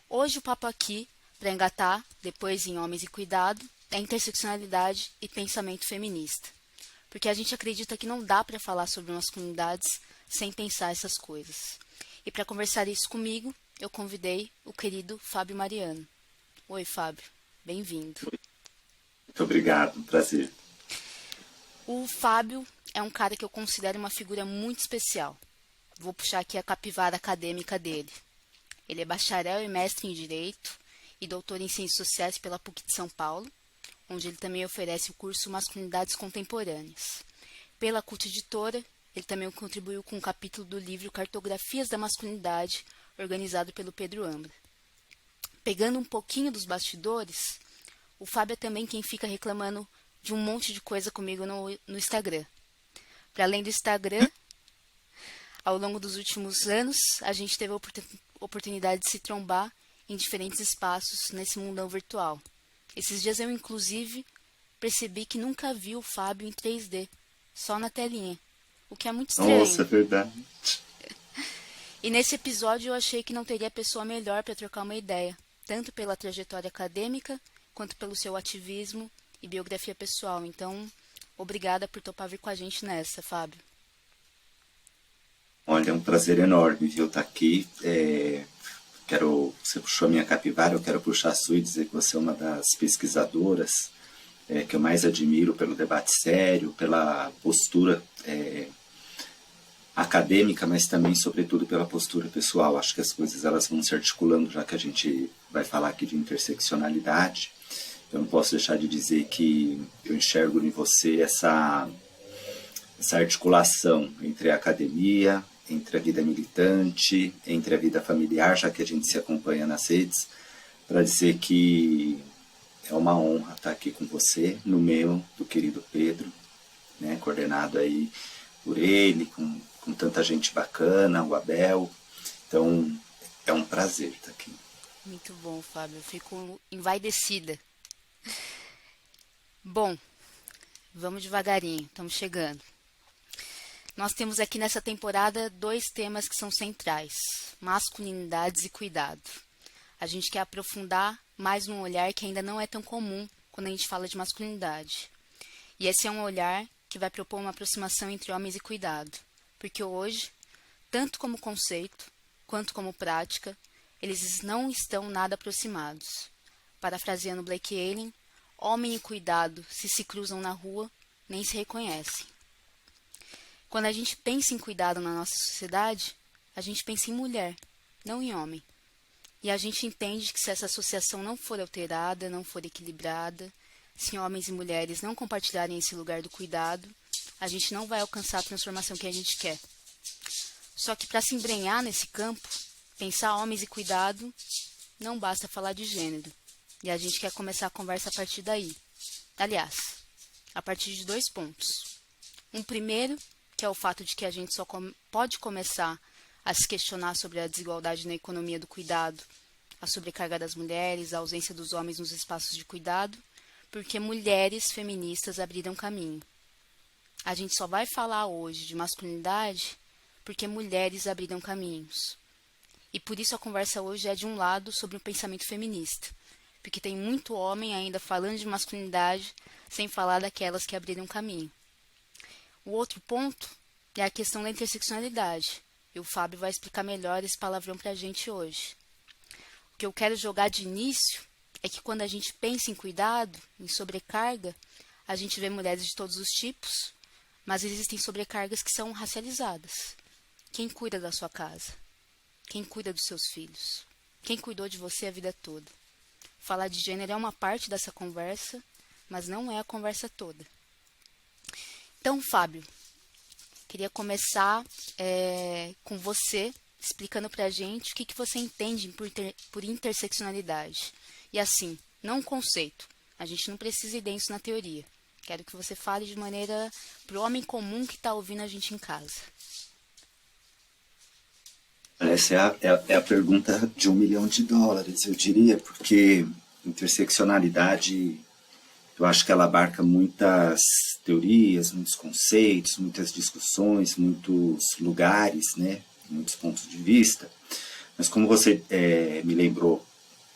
Hoje o papo aqui, para engatar, depois em Homens e Cuidado, é interseccionalidade e pensamento feminista. Porque a gente acredita que não dá para falar sobre masculinidades sem pensar essas coisas. E para conversar isso comigo, eu convidei o querido Fábio Mariano. Oi, Fábio. Bem-vindo. Muito obrigado, prazer. O Fábio é um cara que eu considero uma figura muito especial. Vou puxar aqui a capivara acadêmica dele. Ele é bacharel e mestre em Direito e doutor em Ciências Sociais pela PUC de São Paulo, onde ele também oferece o curso Masculinidades Contemporâneas. Pela CUT Editora, ele também contribuiu com um capítulo do livro Cartografias da Masculinidade, organizado pelo Pedro Ambra. Pegando um pouquinho dos bastidores, o Fábio é também quem fica reclamando de um monte de coisa comigo no Instagram. Para além do Instagram, ao longo dos últimos anos, a gente teve a oportunidade de se trombar em diferentes espaços nesse mundão virtual. Esses dias eu, inclusive, percebi que nunca vi o Fábio em 3D, só na telinha, o que é muito Nossa, estranho. é verdade. E nesse episódio eu achei que não teria pessoa melhor para trocar uma ideia, tanto pela trajetória acadêmica, quanto pelo seu ativismo e biografia pessoal. Então, obrigada por topar vir com a gente nessa, Fábio. Olha, é um prazer enorme, viu, estar aqui. Você puxou a minha capivara, eu quero puxar a sua e dizer que você é uma das pesquisadoras que eu mais admiro pelo debate sério, pela postura acadêmica, mas também, sobretudo, pela postura pessoal. Acho que as coisas elas vão se articulando, já que a gente vai falar aqui de interseccionalidade. Eu não posso deixar de dizer que eu enxergo em você essa articulação entre a academia, entre a vida militante, entre a vida familiar, já que a gente se acompanha nas redes, para dizer que é uma honra estar aqui com você, no meu, do querido Pedro, né, coordenado aí por ele, com tanta gente bacana, o Abel. Então, é um prazer estar aqui. Muito bom, Fábio. Eu fico envaidecida. Bom, vamos devagarinho, estamos chegando. Nós temos aqui nessa temporada dois temas que são centrais: masculinidades e cuidado. A gente quer aprofundar mais num olhar que ainda não é tão comum quando a gente fala de masculinidade. E esse é um olhar que vai propor uma aproximação entre homens e cuidado. Porque hoje, tanto como conceito, quanto como prática, eles não estão nada aproximados. Parafraseando Blake Allen, homem e cuidado, se cruzam na rua, nem se reconhecem. Quando a gente pensa em cuidado na nossa sociedade, a gente pensa em mulher, não em homem. E a gente entende que se essa associação não for alterada, não for equilibrada, se homens e mulheres não compartilharem esse lugar do cuidado, a gente não vai alcançar a transformação que a gente quer. Só que para se embrenhar nesse campo, pensar homens e cuidado, não basta falar de gênero. E a gente quer começar a conversa a partir daí. Aliás, a partir de dois pontos. Um primeiro, que é o fato de que a gente só pode começar a se questionar sobre a desigualdade na economia do cuidado, a sobrecarga das mulheres, a ausência dos homens nos espaços de cuidado, porque mulheres feministas abriram caminho. A gente só vai falar hoje de masculinidade porque mulheres abriram caminhos. E por isso a conversa hoje é de um lado sobre o pensamento feminista, porque tem muito homem ainda falando de masculinidade sem falar daquelas que abriram caminho. O outro ponto é a questão da interseccionalidade, e o Fábio vai explicar melhor esse palavrão para a gente hoje. O que eu quero jogar de início é que quando a gente pensa em cuidado, em sobrecarga, a gente vê mulheres de todos os tipos, mas existem sobrecargas que são racializadas. Quem cuida da sua casa? Quem cuida dos seus filhos? Quem cuidou de você a vida toda? Falar de gênero é uma parte dessa conversa, mas não é a conversa toda. Então, Fábio, queria começar com você, explicando pra gente o que você entende por interseccionalidade. E assim, não um conceito. A gente não precisa ir denso na teoria. Quero que você fale de maneira pro homem comum que está ouvindo a gente em casa. Essa é a pergunta de US$ 1 milhão, eu diria, porque interseccionalidade, eu acho que ela abarca muitas teorias, muitos conceitos, muitas discussões, muitos lugares, né, muitos pontos de vista. Mas como você me lembrou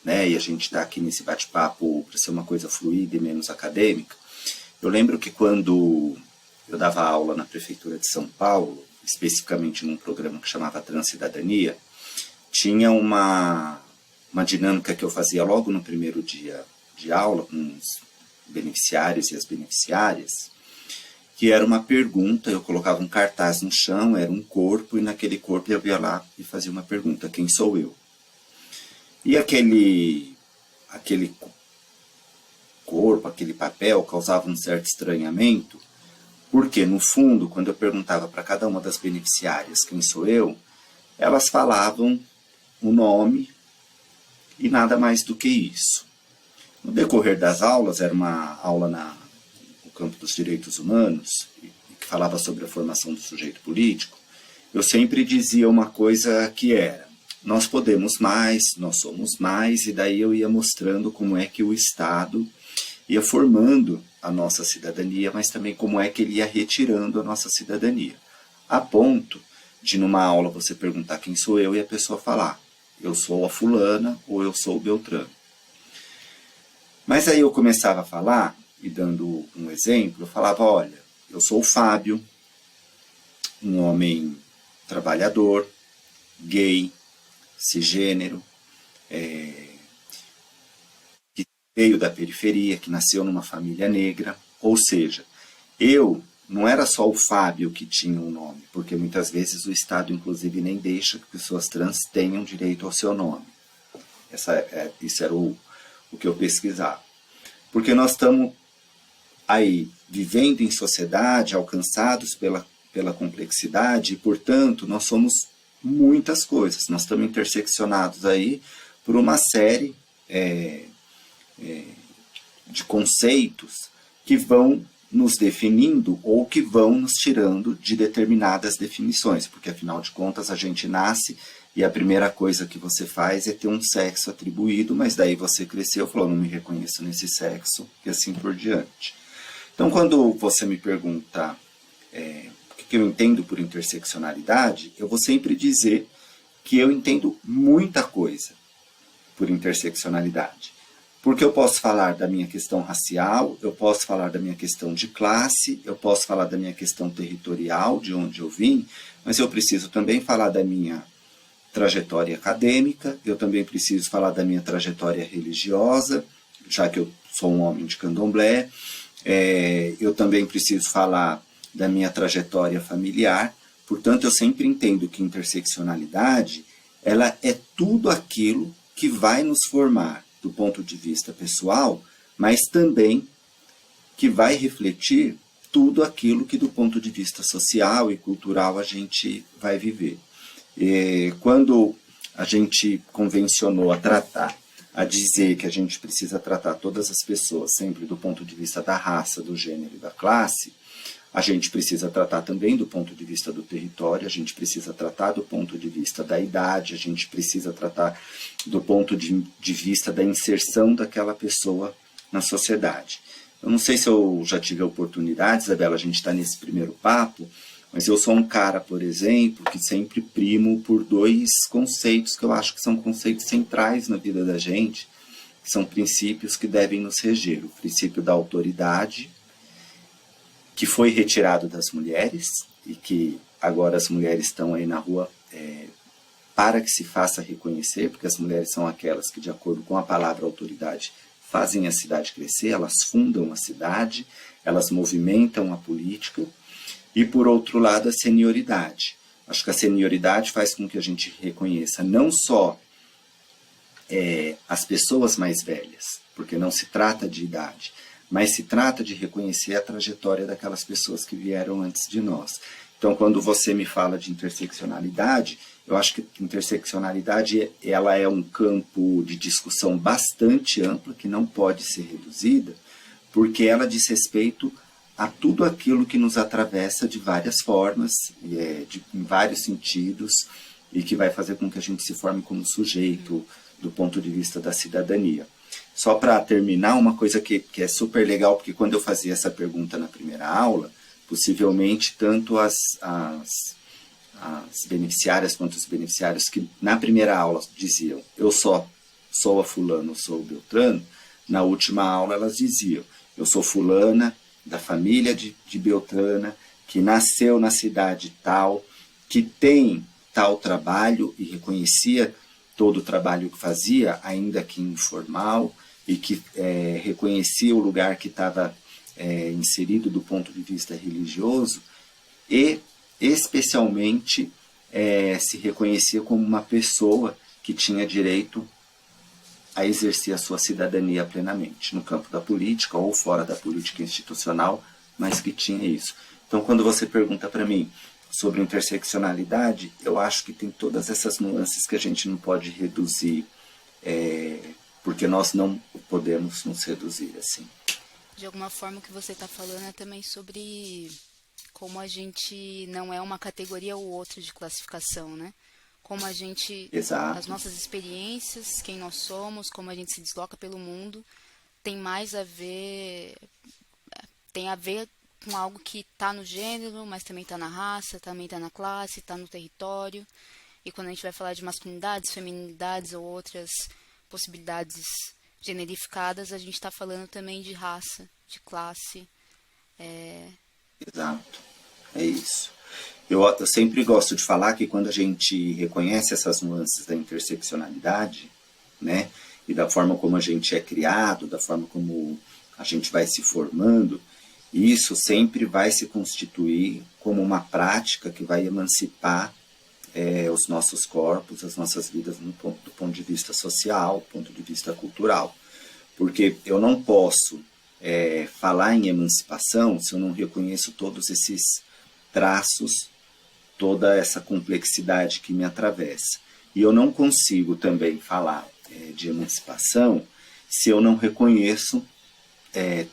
né, e a gente está aqui nesse bate-papo para ser uma coisa fluida e menos acadêmica, eu lembro que quando eu dava aula na Prefeitura de São Paulo, especificamente num programa que chamava Transcidadania, tinha uma dinâmica que eu fazia logo no primeiro dia de aula com os beneficiários e as beneficiárias, que era uma pergunta, eu colocava um cartaz no chão, era um corpo, e naquele corpo eu ia lá e fazia uma pergunta: quem sou eu? E aquele corpo, aquele papel causava um certo estranhamento, porque no fundo, quando eu perguntava para cada uma das beneficiárias quem sou eu, elas falavam o nome e nada mais do que isso. No decorrer das aulas, era uma aula no campo dos direitos humanos, que falava sobre a formação do sujeito político, eu sempre dizia uma coisa que era: nós podemos mais, nós somos mais, e daí eu ia mostrando como é que o Estado ia formando a nossa cidadania, mas também como é que ele ia retirando a nossa cidadania. A ponto de, numa aula, você perguntar quem sou eu e a pessoa falar: eu sou a fulana ou eu sou o Beltrano. Mas aí eu começava a falar, e dando um exemplo, eu falava: olha, eu sou o Fábio, um homem trabalhador, gay, cisgênero, que veio da periferia, que nasceu numa família negra. Ou seja, eu não era só o Fábio que tinha um nome, porque muitas vezes o Estado, inclusive, nem deixa que pessoas trans tenham direito ao seu nome. Isso era o que eu pesquisava. Porque nós estamos aí vivendo em sociedade, alcançados pela complexidade, e, portanto, nós somos muitas coisas. Nós estamos interseccionados aí por uma série de conceitos que vão nos definindo ou que vão nos tirando de determinadas definições, porque afinal de contas a gente nasce e a primeira coisa que você faz é ter um sexo atribuído, mas daí você cresceu e falou: não me reconheço nesse sexo, e assim por diante. Então, quando você me pergunta o que eu entendo por interseccionalidade, eu vou sempre dizer que eu entendo muita coisa por interseccionalidade. Porque eu posso falar da minha questão racial, eu posso falar da minha questão de classe, eu posso falar da minha questão territorial, de onde eu vim, mas eu preciso também falar da minha trajetória acadêmica, eu também preciso falar da minha trajetória religiosa, já que eu sou um homem de candomblé, eu também preciso falar da minha trajetória familiar. Portanto, eu sempre entendo que interseccionalidade, ela é tudo aquilo que vai nos formar do ponto de vista pessoal, mas também que vai refletir tudo aquilo que do ponto de vista social e cultural a gente vai viver. Quando a gente convencionou a dizer que a gente precisa tratar todas as pessoas sempre do ponto de vista da raça, do gênero e da classe, a gente precisa tratar também do ponto de vista do território, a gente precisa tratar do ponto de vista da idade, a gente precisa tratar do ponto de vista da inserção daquela pessoa na sociedade. Eu não sei se eu já tive a oportunidade, Isabela, a gente está nesse primeiro papo, mas eu sou um cara, por exemplo, que sempre primo por dois conceitos que eu acho que são conceitos centrais na vida da gente, que são princípios que devem nos reger. O princípio da autoridade, que foi retirado das mulheres e que agora as mulheres estão aí na rua para que se faça reconhecer, porque as mulheres são aquelas que, de acordo com a palavra autoridade, fazem a cidade crescer, elas fundam a cidade, elas movimentam a política. E, por outro lado, a senioridade. Acho que a senioridade faz com que a gente reconheça não só as pessoas mais velhas, porque não se trata de idade, mas se trata de reconhecer a trajetória daquelas pessoas que vieram antes de nós. Então, quando você me fala de interseccionalidade, eu acho que interseccionalidade ela é um campo de discussão bastante amplo, que não pode ser reduzida, porque ela diz respeito a tudo aquilo que nos atravessa de várias formas, em vários sentidos, e que vai fazer com que a gente se forme como sujeito do ponto de vista da cidadania. Só para terminar, uma coisa que é super legal, porque quando eu fazia essa pergunta na primeira aula, possivelmente tanto as beneficiárias quanto os beneficiários que na primeira aula diziam: eu só sou a fulano, sou o Beltrano, na última aula elas diziam, eu sou fulana, da família de Beltrana, que nasceu na cidade tal, que tem tal trabalho e reconhecia todo o trabalho que fazia, ainda que informal, e que reconhecia o lugar que estava inserido do ponto de vista religioso, e especialmente se reconhecia como uma pessoa que tinha direito a exercer a sua cidadania plenamente, no campo da política ou fora da política institucional, mas que tinha isso. Então, quando você pergunta para mim sobre interseccionalidade, eu acho que tem todas essas nuances que a gente não pode reduzir, porque nós não podemos nos reduzir assim. De alguma forma, o que você está falando é também sobre como a gente não é uma categoria ou outra de classificação, né? Como a gente, Exato. as nossas experiências, quem nós somos, como a gente se desloca pelo mundo, tem mais a ver, tem a ver com algo que está no gênero, mas também está na raça, também está na classe, está no território. E quando a gente vai falar de masculinidades, feminilidades ou outras possibilidades generificadas, a gente está falando também de raça, de classe. Exato, é isso. Eu sempre gosto de falar que quando a gente reconhece essas nuances da interseccionalidade, né, e da forma como a gente é criado, da forma como a gente vai se formando, isso sempre vai se constituir como uma prática que vai emancipar os nossos corpos, as nossas vidas do ponto de vista social, do ponto de vista cultural. Porque eu não posso falar em emancipação se eu não reconheço todos esses traços, toda essa complexidade que me atravessa. E eu não consigo também falar de emancipação se eu não reconheço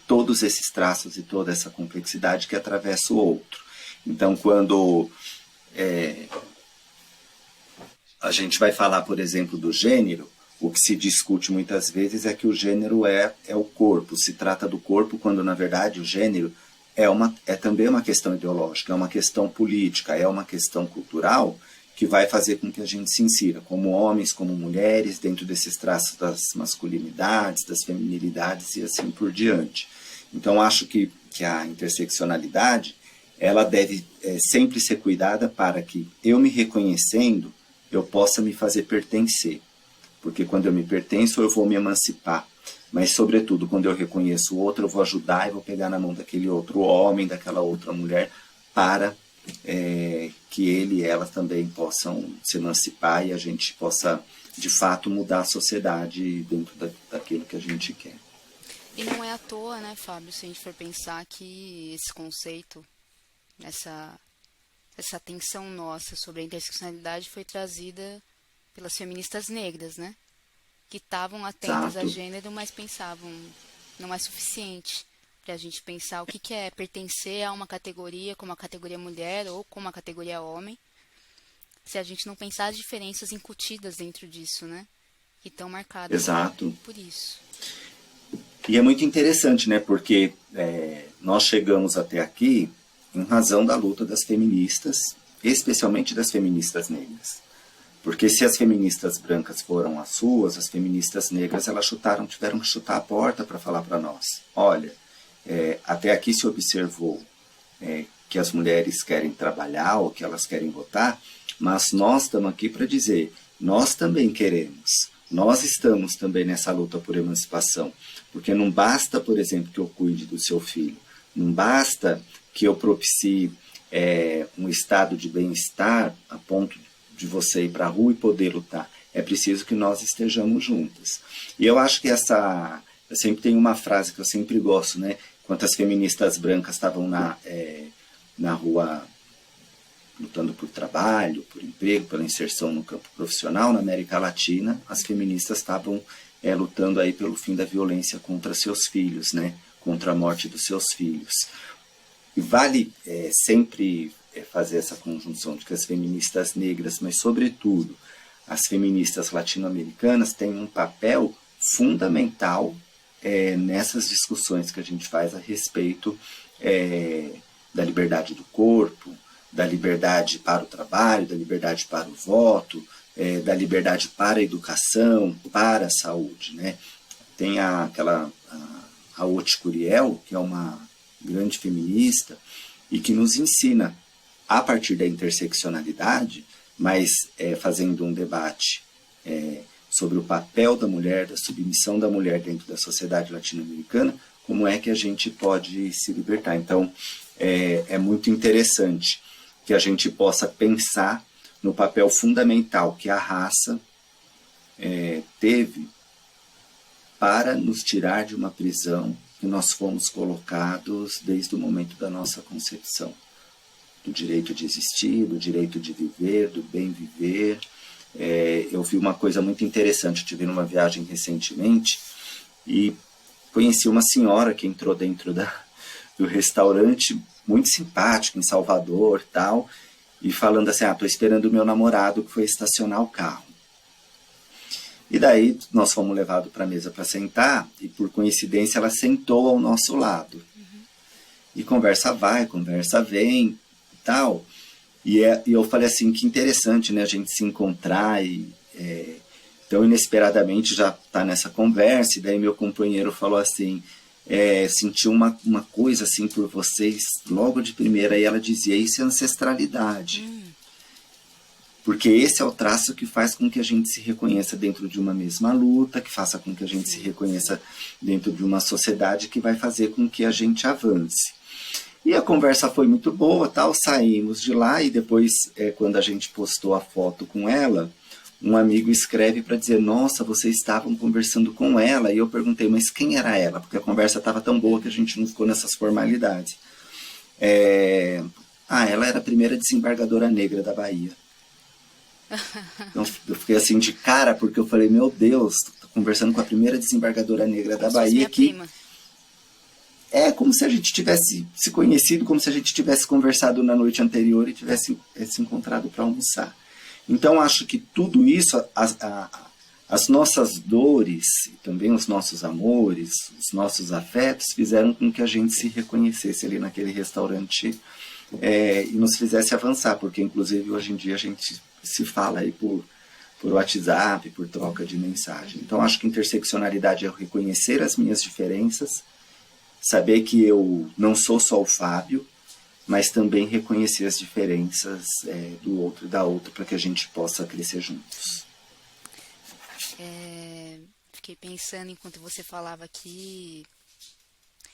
todos esses traços e toda essa complexidade que atravessa o outro. Então, quando a gente vai falar, por exemplo, do gênero, o que se discute muitas vezes é que o gênero é o corpo, se trata do corpo, quando na verdade o gênero é também uma questão ideológica, é uma questão política, é uma questão cultural que vai fazer com que a gente se insira, como homens, como mulheres, dentro desses traços das masculinidades, das feminilidades e assim por diante. Então acho que a interseccionalidade ela deve sempre ser cuidada para que eu me reconhecendo, eu possa me fazer pertencer. Porque quando eu me pertenço, eu vou me emancipar. Mas, sobretudo, quando eu reconheço o outro, eu vou ajudar e vou pegar na mão daquele outro homem, daquela outra mulher, para que ele e ela também possam se emancipar e a gente possa, de fato, mudar a sociedade dentro daquilo que a gente quer. E não é à toa, né, Fábio, se a gente for pensar que esse conceito, essa tensão nossa sobre a interseccionalidade foi trazida pelas feministas negras, né? Que estavam atentas a gênero, mas pensavam, não é suficiente para a gente pensar o que é pertencer a uma categoria como a categoria mulher ou como a categoria homem, se a gente não pensar as diferenças incutidas dentro disso, né? Que estão marcadas por isso. E é muito interessante, né? Porque nós chegamos até aqui em razão da luta das feministas, especialmente das feministas negras. Porque se as feministas brancas foram as suas, as feministas negras elas tiveram que chutar a porta para falar para nós. Olha, até aqui se observou que as mulheres querem trabalhar ou que elas querem votar, mas nós estamos aqui para dizer, nós também queremos, nós estamos também nessa luta por emancipação. Porque não basta, por exemplo, que eu cuide do seu filho, não basta que eu propicie um estado de bem-estar a ponto de você ir para a rua e poder lutar. É preciso que nós estejamos juntas. E eu acho que eu sempre tenho uma frase que eu sempre gosto, né? Enquanto as feministas brancas estavam na rua lutando por trabalho, por emprego, pela inserção no campo profissional, na América Latina, as feministas estavam lutando aí pelo fim da violência contra seus filhos, né? Contra a morte dos seus filhos. E vale sempre fazer essa conjunção de que as feministas negras, mas sobretudo as feministas latino-americanas têm um papel fundamental nessas discussões que a gente faz a respeito da liberdade do corpo, da liberdade para o trabalho, da liberdade para o voto, da liberdade para a educação, para a saúde, né? Tem a Haute Curiel, que é uma grande feminista, e que nos ensina, a partir da interseccionalidade, mas fazendo um debate sobre o papel da mulher, da submissão da mulher dentro da sociedade latino-americana, como é que a gente pode se libertar. Então, é muito interessante que a gente possa pensar no papel fundamental que a raça teve para nos tirar de uma prisão que nós fomos colocados desde o momento da nossa concepção. Do direito de existir, do direito de viver, do bem viver. Eu vi uma coisa muito interessante, eu tive numa viagem recentemente e conheci uma senhora que entrou dentro do restaurante, muito simpática, em Salvador tal, e falando assim, estou esperando o meu namorado que foi estacionar o carro. E daí nós fomos levados para a mesa para sentar, e por coincidência ela sentou ao nosso lado. E conversa vai, conversa vem, e tal. E eu falei assim, que interessante, né, a gente se encontrar então inesperadamente já está nessa conversa, e daí meu companheiro falou assim, senti uma coisa assim por vocês logo de primeira, e ela dizia, isso é ancestralidade. Porque esse é o traço que faz com que a gente se reconheça dentro de uma mesma luta, que faça com que a gente se reconheça dentro de uma sociedade que vai fazer com que a gente avance. E a conversa foi muito boa, tal, saímos de lá e depois, quando a gente postou a foto com ela, um amigo escreve para dizer, nossa, vocês estavam conversando com ela. E eu perguntei, mas quem era ela? Porque a conversa estava tão boa que a gente não ficou nessas formalidades. Ela era a primeira desembargadora negra da Bahia. Então, eu fiquei assim de cara, porque eu falei, meu Deus, tô conversando com a primeira desembargadora negra da Bahia, que é como se a gente tivesse se conhecido, como se a gente tivesse conversado na noite anterior e tivesse se encontrado para almoçar. Então acho que tudo isso, as nossas dores, também os nossos amores, os nossos afetos, fizeram com que a gente se reconhecesse ali naquele restaurante e nos fizesse avançar, porque inclusive hoje em dia a gente se fala aí por WhatsApp, por troca de mensagem. Então acho que interseccionalidade é reconhecer as minhas diferenças, saber que eu não sou só o Fábio, mas também reconhecer as diferenças do outro e da outra para que a gente possa crescer juntos. Fiquei pensando enquanto você falava aqui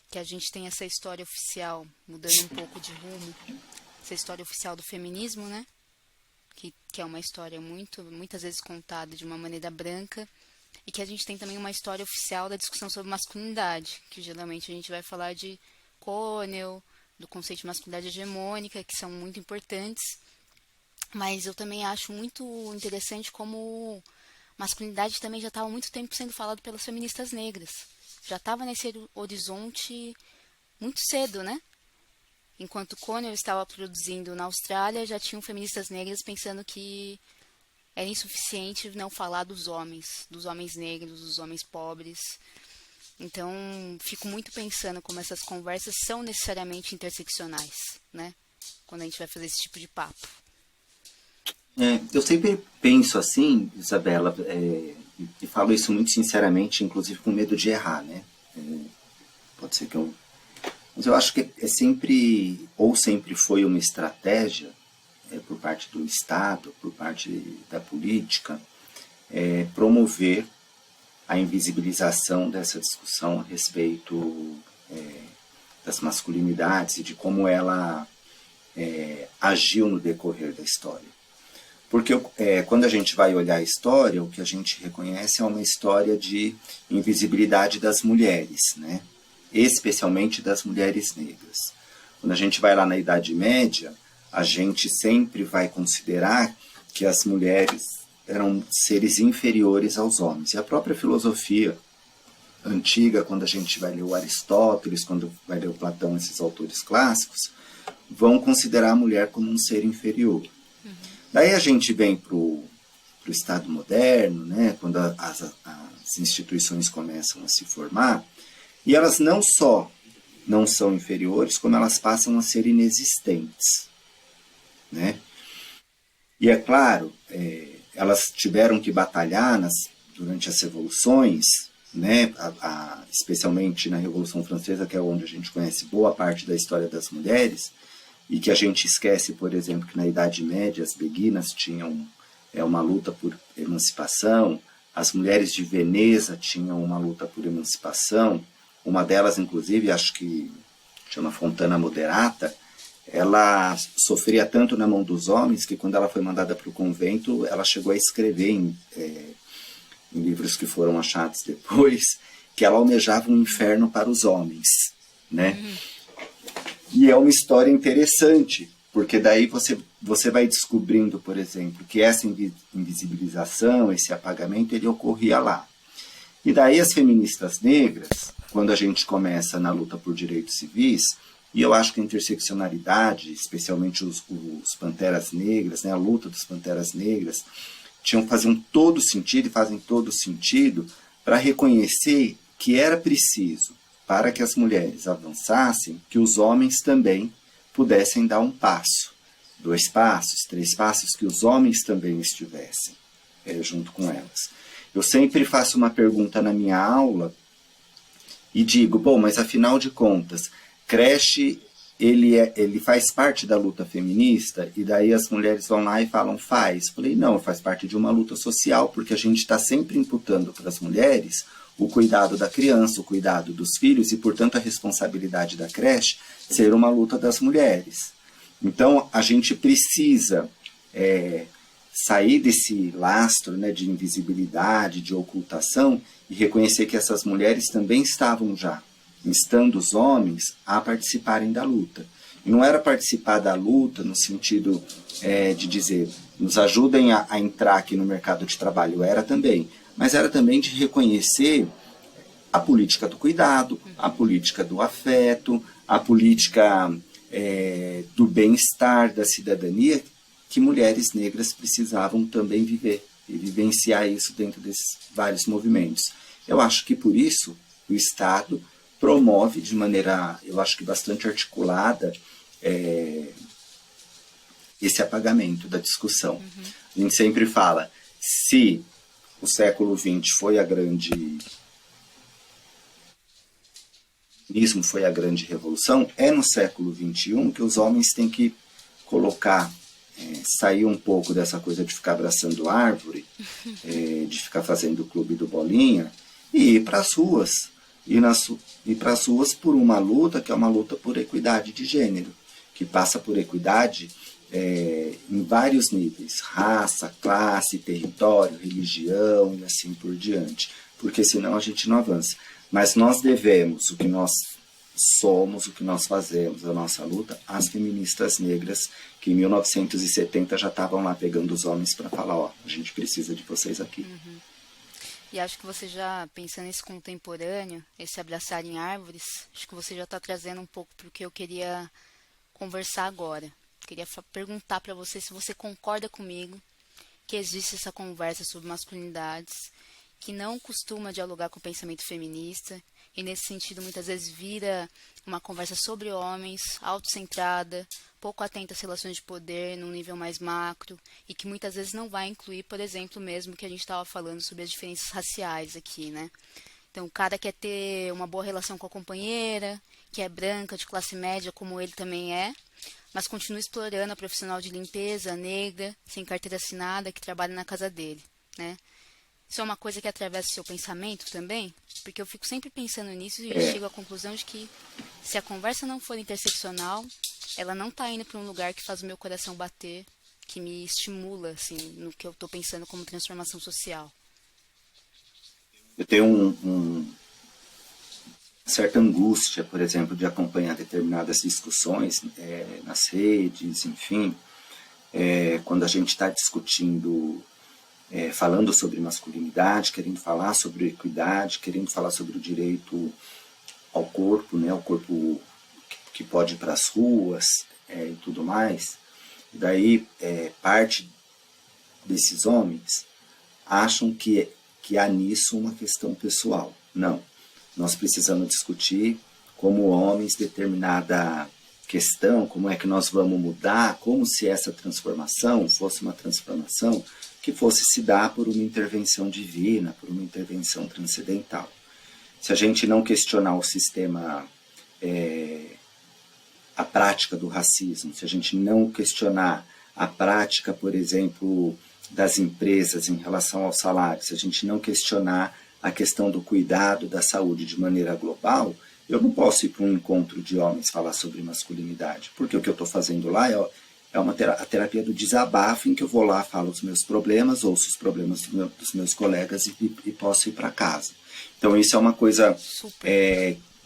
que a gente tem essa história oficial, mudando um pouco de rumo, essa história oficial do feminismo, né? Que é uma história muitas vezes contada de uma maneira branca, e que a gente tem também uma história oficial da discussão sobre masculinidade, que geralmente a gente vai falar de Connell, do conceito de masculinidade hegemônica, que são muito importantes, mas eu também acho muito interessante como masculinidade também já estava há muito tempo sendo falado pelas feministas negras. Já estava nesse horizonte muito cedo, né? Enquanto Connell estava produzindo na Austrália, já tinham feministas negras pensando que era insuficiente não falar dos homens negros, dos homens pobres. Então, fico muito pensando como essas conversas são necessariamente interseccionais, né? Quando a gente vai fazer esse tipo de papo. Eu sempre penso assim, Isabela, e falo isso muito sinceramente, inclusive com medo de errar, né? Pode ser que eu... Mas eu acho que sempre foi uma estratégia por parte do Estado, por parte da política, promover a invisibilização dessa discussão a respeito das masculinidades e de como ela agiu no decorrer da história. Porque quando a gente vai olhar a história, o que a gente reconhece é uma história de invisibilidade das mulheres, né? Especialmente das mulheres negras. Quando a gente vai lá na Idade Média, a gente sempre vai considerar que as mulheres eram seres inferiores aos homens. E a própria filosofia antiga, quando a gente vai ler o Aristóteles, quando vai ler o Platão, esses autores clássicos, vão considerar a mulher como um ser inferior. Daí a gente vem para o Estado moderno, né, quando as instituições começam a se formar, e elas não só não são inferiores, como elas passam a ser inexistentes, né? E é claro, elas tiveram que batalhar durante as revoluções, né, especialmente na Revolução Francesa, que é onde a gente conhece boa parte da história das mulheres, e que a gente esquece, por exemplo, que na Idade Média as beguinas tinham uma luta por emancipação, as mulheres de Veneza tinham uma luta por emancipação, uma delas, inclusive, acho que chama Fontana Moderata, ela sofria tanto na mão dos homens que quando ela foi mandada para o convento, ela chegou a escrever em livros que foram achados depois, que ela almejava um inferno para os homens, né? E é uma história interessante, porque daí você vai descobrindo, por exemplo, que essa invisibilização, esse apagamento, ele ocorria lá. E daí as feministas negras, quando a gente começa na luta por direitos civis, e eu acho que a interseccionalidade, especialmente os Panteras Negras, né, a luta dos Panteras Negras, faziam todo sentido e fazem todo sentido para reconhecer que era preciso, para que as mulheres avançassem, que os homens também pudessem dar um passo, 2 passos, 3 passos, que os homens também estivessem junto com elas. Eu sempre faço uma pergunta na minha aula e digo, bom, mas afinal de contas, creche, ele faz parte da luta feminista? E daí as mulheres vão lá e falam, faz. Falei, não, faz parte de uma luta social, porque a gente está sempre imputando para as mulheres o cuidado da criança, o cuidado dos filhos e, portanto, a responsabilidade da creche ser uma luta das mulheres. Então, a gente precisa sair desse lastro, né, de invisibilidade, de ocultação e reconhecer que essas mulheres também estavam já, instando os homens a participarem da luta. E não era participar da luta no sentido de dizer, nos ajudem a entrar aqui no mercado de trabalho, era também, mas era também de reconhecer a política do cuidado, a política do afeto, a política do bem-estar, da cidadania, que mulheres negras precisavam também viver e vivenciar isso dentro desses vários movimentos. Eu acho que por isso o Estado promove de maneira, eu acho que bastante articulada, esse apagamento da discussão. A gente sempre fala, se o século XX foi a grande revolução, é no século XXI que os homens têm que colocar, sair um pouco dessa coisa de ficar abraçando árvore, de ficar fazendo o clube do bolinha, e ir para as ruas. E para as ruas por uma luta que é uma luta por equidade de gênero, que passa por equidade em vários níveis, raça, classe, território, religião e assim por diante, porque senão a gente não avança. Mas nós devemos o que nós somos, o que nós fazemos, a nossa luta, às feministas negras, que em 1970 já estavam lá pegando os homens para falar, ó, a gente precisa de vocês aqui. E acho que você já, pensando nesse contemporâneo, esse abraçar em árvores, acho que você já está trazendo um pouco para o que eu queria conversar agora. Queria perguntar para você se você concorda comigo que existe essa conversa sobre masculinidades, que não costuma dialogar com o pensamento feminista, e nesse sentido muitas vezes vira uma conversa sobre homens, autocentrada, pouco atenta às relações de poder num nível mais macro, e que muitas vezes não vai incluir, por exemplo, mesmo que a gente estava falando sobre as diferenças raciais aqui, né? Então o cara quer ter uma boa relação com a companheira, que é branca, de classe média, como ele também é, mas continua explorando a profissional de limpeza, negra, sem carteira assinada, que trabalha na casa dele, né? Isso é uma coisa que atravessa o seu pensamento também? Porque eu fico sempre pensando nisso e chego à conclusão de que se a conversa não for interseccional, ela não está indo para um lugar que faz o meu coração bater, que me estimula, assim, no que eu estou pensando como transformação social. Eu tenho uma certa angústia, por exemplo, de acompanhar determinadas discussões nas redes, enfim, quando a gente está discutindo, falando sobre masculinidade, querendo falar sobre equidade, querendo falar sobre o direito ao corpo, né, o corpo que pode ir para as ruas e tudo mais. E daí, parte desses homens acham que há nisso uma questão pessoal. Não. Nós precisamos discutir como homens determinada questão, como é que nós vamos mudar, como se essa transformação fosse uma transformação que fosse se dar por uma intervenção divina, por uma intervenção transcendental. Se a gente não questionar o sistema, a prática do racismo, se a gente não questionar a prática, por exemplo, das empresas em relação ao salário, se a gente não questionar a questão do cuidado da saúde de maneira global, eu não posso ir para um encontro de homens falar sobre masculinidade, porque o que eu estou fazendo lá é a terapia do desabafo, em que eu vou lá, falo os meus problemas, ouço os problemas dos meus colegas e posso ir para casa. Então isso é uma coisa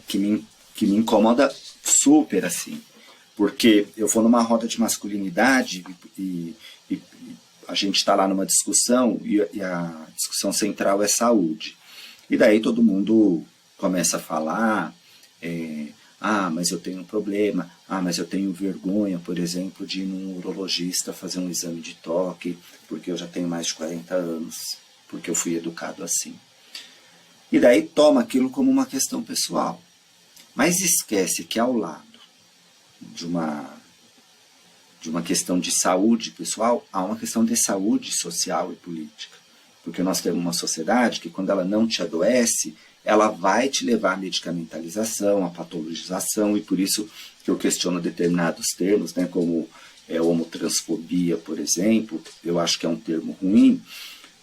que me incomoda super, assim, porque eu vou numa roda de masculinidade e a gente está lá numa discussão e a discussão central é saúde. E daí todo mundo começa a falar, mas eu tenho um problema, mas eu tenho vergonha, por exemplo, de ir num urologista fazer um exame de toque, porque eu já tenho mais de 40 anos, porque eu fui educado assim. E daí toma aquilo como uma questão pessoal. Mas esquece que ao lado de uma questão de saúde pessoal, há uma questão de saúde social e política. Porque nós temos uma sociedade que, quando ela não te adoece, ela vai te levar à medicamentalização, à patologização, e por isso que eu questiono determinados termos, né, como homotransfobia, por exemplo. Eu acho que é um termo ruim,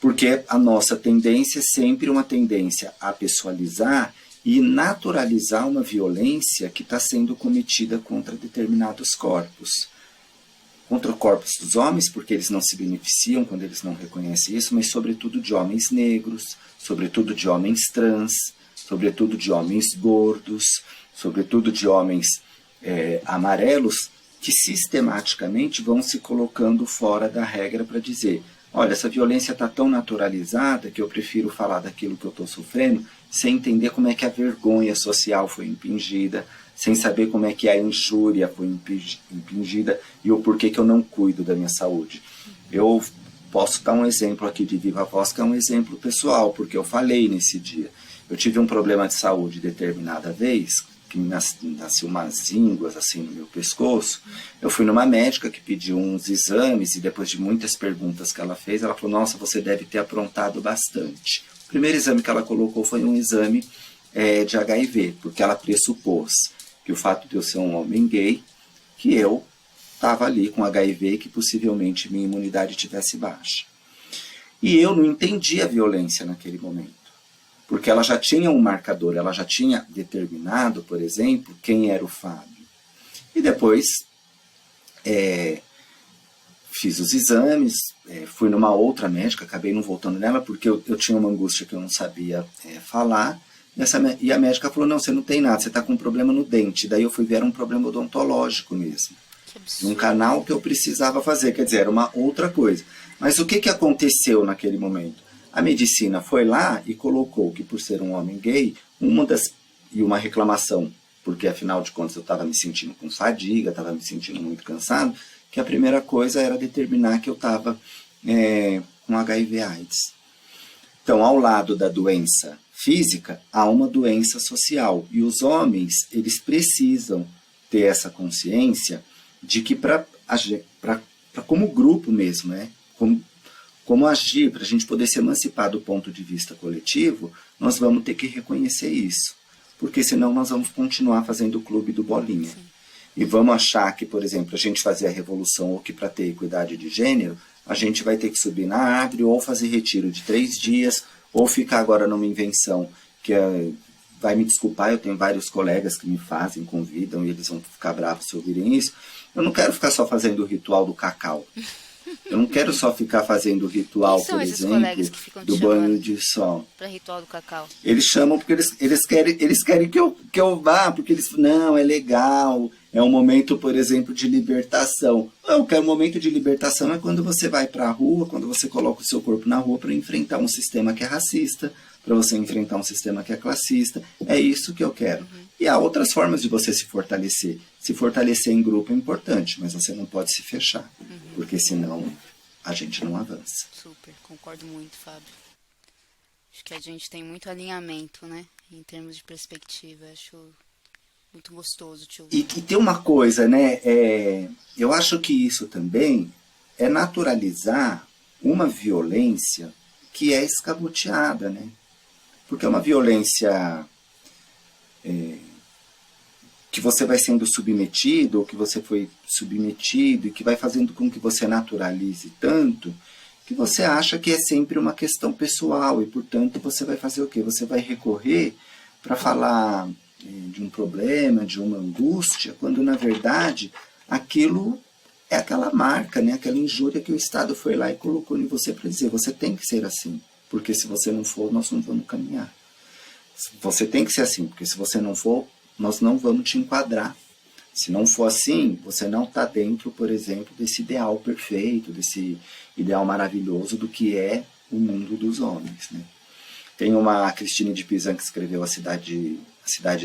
porque a nossa tendência é sempre uma tendência a pessoalizar e naturalizar uma violência que está sendo cometida contra determinados corpos. Contra o corpos dos homens, porque eles não se beneficiam quando eles não reconhecem isso, mas sobretudo de homens negros, sobretudo de homens trans, sobretudo de homens gordos, sobretudo de homens amarelos, que sistematicamente vão se colocando fora da regra para dizer: olha, essa violência está tão naturalizada que eu prefiro falar daquilo que eu estou sofrendo sem entender como é que a vergonha social foi impingida, sem saber como é que a injúria foi impingida e o porquê que eu não cuido da minha saúde. Eu posso dar um exemplo aqui de viva voz, que é um exemplo pessoal, porque eu falei nesse dia. Eu tive um problema de saúde determinada vez, que nasceu umas ínguas assim no meu pescoço. Eu fui numa médica que pediu uns exames e depois de muitas perguntas que ela fez, ela falou: nossa, você deve ter aprontado bastante. O primeiro exame que ela colocou foi um exame de HIV, porque ela pressupôs que o fato de eu ser um homem gay, que eu estava ali com HIV e que possivelmente minha imunidade tivesse baixa. E eu não entendi a violência naquele momento, porque ela já tinha um marcador, ela já tinha determinado, por exemplo, quem era o Fábio. E depois fiz os exames, fui numa outra médica, acabei não voltando nela, porque eu tinha uma angústia que eu não sabia falar. E a médica falou: não, você não tem nada, você está com um problema no dente. Daí eu fui ver, era um problema odontológico mesmo. Um canal que eu precisava fazer, quer dizer, era uma outra coisa. Mas o que aconteceu naquele momento? A medicina foi lá e colocou que, por ser um homem gay, uma reclamação, porque afinal de contas eu estava me sentindo com fadiga, estava me sentindo muito cansado, que a primeira coisa era determinar que eu estava com HIV/AIDS. Então, ao lado da doença física, há uma doença social. E os homens, eles precisam ter essa consciência de que para como grupo mesmo, né? Como agir, para a gente poder se emancipar do ponto de vista coletivo, nós vamos ter que reconhecer isso. Porque senão nós vamos continuar fazendo o clube do bolinha. Sim. E vamos achar que, por exemplo, a gente fazer a revolução ou que para ter equidade de gênero, a gente vai ter que subir na árvore ou fazer retiro de 3 dias, ou ficar agora numa invenção que vai me desculpar, eu tenho vários colegas que me fazem, convidam, e eles vão ficar bravos se ouvirem isso. Eu não quero ficar só fazendo o ritual do cacau. Eu não quero só ficar fazendo o ritual, por exemplo, do banho de sol. Para ritual do cacau. Eles chamam porque eles querem que eu vá, porque eles não, é legal, é um momento, por exemplo, de libertação. Não, que é um momento de libertação é quando você vai para a rua, quando você coloca o seu corpo na rua para enfrentar um sistema que é racista, para você enfrentar um sistema que é classista. É isso que eu quero. Uhum. E há outras formas de você se fortalecer. Se fortalecer em grupo é importante, mas você não pode se fechar, porque senão a gente não avança. Super, concordo muito, Fábio. Acho que a gente tem muito alinhamento, né, em termos de perspectiva. Acho muito gostoso te ouvir. E tem uma coisa, né, eu acho que isso também é naturalizar uma violência que é escamoteada, né? Porque é uma violência que você vai sendo submetido, ou que você foi submetido, e que vai fazendo com que você naturalize tanto, que você acha que é sempre uma questão pessoal, e portanto você vai fazer o quê? Você vai recorrer para falar de um problema, de uma angústia, quando na verdade aquilo é aquela marca, né? Aquela injúria que o Estado foi lá e colocou em você para dizer, você tem que ser assim, porque se você não for, nós não vamos caminhar. Você tem que ser assim, porque se você não for, nós não vamos te enquadrar. Se não for assim, você não está dentro, por exemplo, desse ideal perfeito, desse ideal maravilhoso do que é o mundo dos homens, né? Tem uma Cristine de Pizan que escreveu A Cidade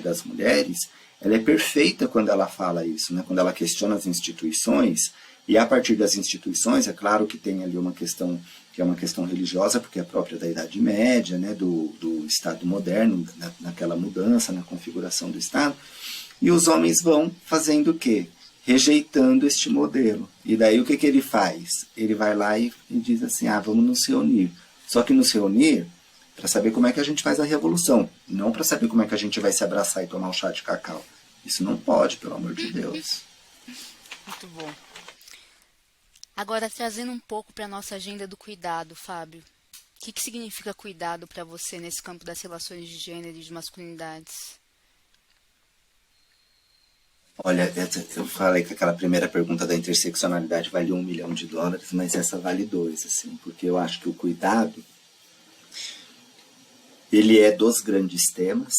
das Mulheres. Ela é perfeita quando ela fala isso, né? Quando ela questiona as instituições, e a partir das instituições, é claro que tem ali uma questão que é uma questão religiosa, porque é própria da Idade Média, né? do Estado moderno, naquela mudança, na configuração do Estado, e os homens vão fazendo o quê? Rejeitando este modelo. E daí o que ele faz? Ele vai lá e diz assim, vamos nos reunir. Só que nos reunir para saber como é que a gente faz a revolução, não para saber como é que a gente vai se abraçar e tomar um chá de cacau. Isso não pode, pelo amor de Deus. Muito bom. Agora, trazendo um pouco para a nossa agenda do cuidado, Fábio. O que significa cuidado para você nesse campo das relações de gênero e de masculinidades? Olha, eu falei que aquela primeira pergunta da interseccionalidade valia $1 milhão, mas essa vale 2, assim, porque eu acho que o cuidado, ele é dos grandes temas,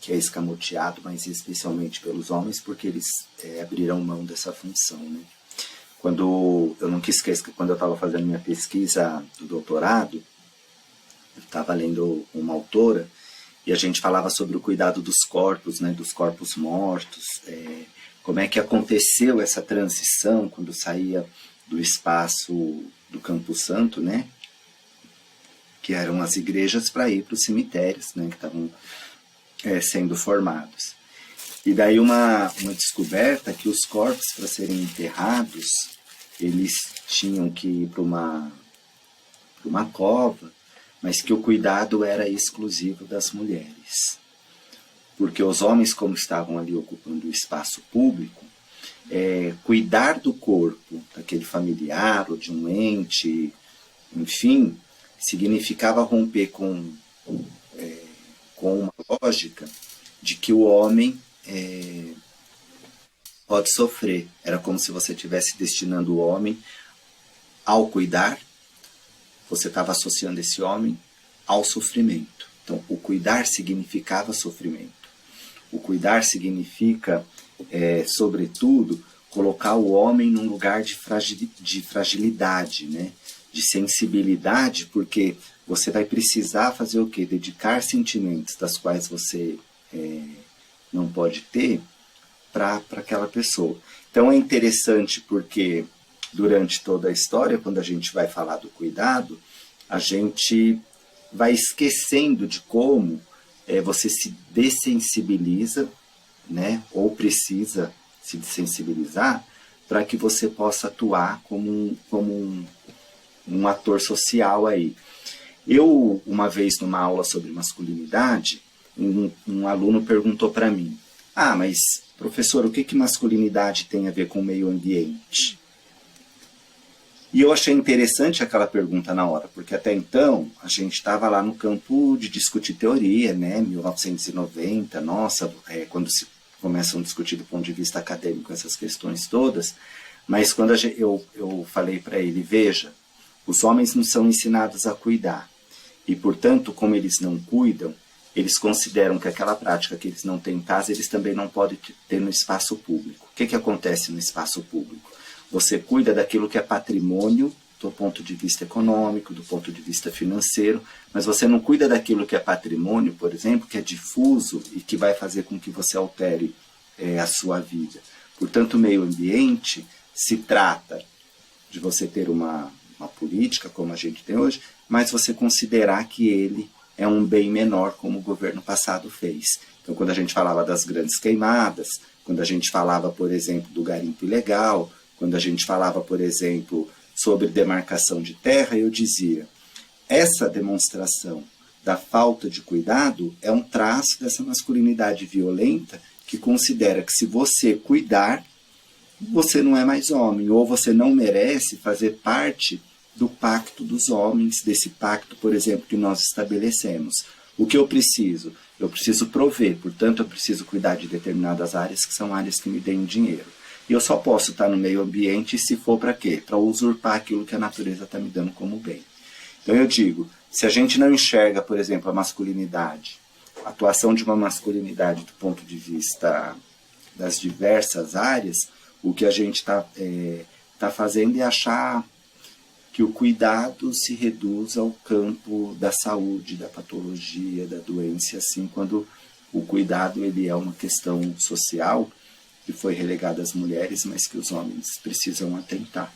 que é escamoteado, mas especialmente pelos homens, porque eles abriram mão dessa função, né? Eu nunca esqueço que quando eu estava fazendo minha pesquisa do doutorado, eu estava lendo uma autora, e a gente falava sobre o cuidado dos corpos, né, dos corpos mortos, como é que aconteceu essa transição quando saía do espaço do Campo Santo, né, que eram as igrejas, para ir para os cemitérios, né, que estavam sendo formados. E daí uma descoberta que os corpos, para serem enterrados, eles tinham que ir para uma cova, mas que o cuidado era exclusivo das mulheres. Porque os homens, como estavam ali ocupando o espaço público, cuidar do corpo daquele familiar ou de um ente, enfim, significava romper com uma lógica de que o homem pode sofrer. Era como se você estivesse destinando o homem ao cuidar, você estava associando esse homem ao sofrimento. Então, o cuidar significava sofrimento. O cuidar significa, sobretudo, colocar o homem num lugar de fragilidade, né? De sensibilidade, porque você vai precisar fazer o quê? Dedicar sentimentos das quais você não pode ter para aquela pessoa. Então é interessante porque durante toda a história, quando a gente vai falar do cuidado, a gente vai esquecendo de como você se dessensibiliza, né? Ou precisa se desensibilizar para que você possa atuar como um ator social aí. Eu, uma vez numa aula sobre masculinidade, um aluno perguntou para mim, mas professor, o que masculinidade tem a ver com o meio ambiente? E eu achei interessante aquela pergunta na hora, porque até então a gente estava lá no campo de discutir teoria, né? 1990, nossa, quando se começam a discutir do ponto de vista acadêmico essas questões todas, mas quando eu falei para ele, veja, os homens não são ensinados a cuidar, e portanto, como eles não cuidam, eles consideram que aquela prática que eles não têm em casa, eles também não podem ter no espaço público. O que acontece no espaço público? Você cuida daquilo que é patrimônio do ponto de vista econômico, do ponto de vista financeiro, mas você não cuida daquilo que é patrimônio, por exemplo, que é difuso e que vai fazer com que você altere a sua vida. Portanto, o meio ambiente se trata de você ter uma política, como a gente tem hoje, mas você considerar que ele é um bem menor, como o governo passado fez. Então, quando a gente falava das grandes queimadas, quando a gente falava, por exemplo, do garimpo ilegal, quando a gente falava, por exemplo, sobre demarcação de terra, eu dizia, essa demonstração da falta de cuidado é um traço dessa masculinidade violenta que considera que se você cuidar, você não é mais homem, ou você não merece fazer parte do pacto dos homens, desse pacto, por exemplo, que nós estabelecemos. O que eu preciso? Eu preciso prover, portanto, eu preciso cuidar de determinadas áreas que são áreas que me deem dinheiro. E eu só posso estar no meio ambiente se for para quê? Para usurpar aquilo que a natureza está me dando como bem. Então eu digo, se a gente não enxerga, por exemplo, a masculinidade, a atuação de uma masculinidade do ponto de vista das diversas áreas, o que a gente tá fazendo é achar que o cuidado se reduz ao campo da saúde, da patologia, da doença, assim, quando o cuidado ele é uma questão social que foi relegada às mulheres, mas que os homens precisam atentar,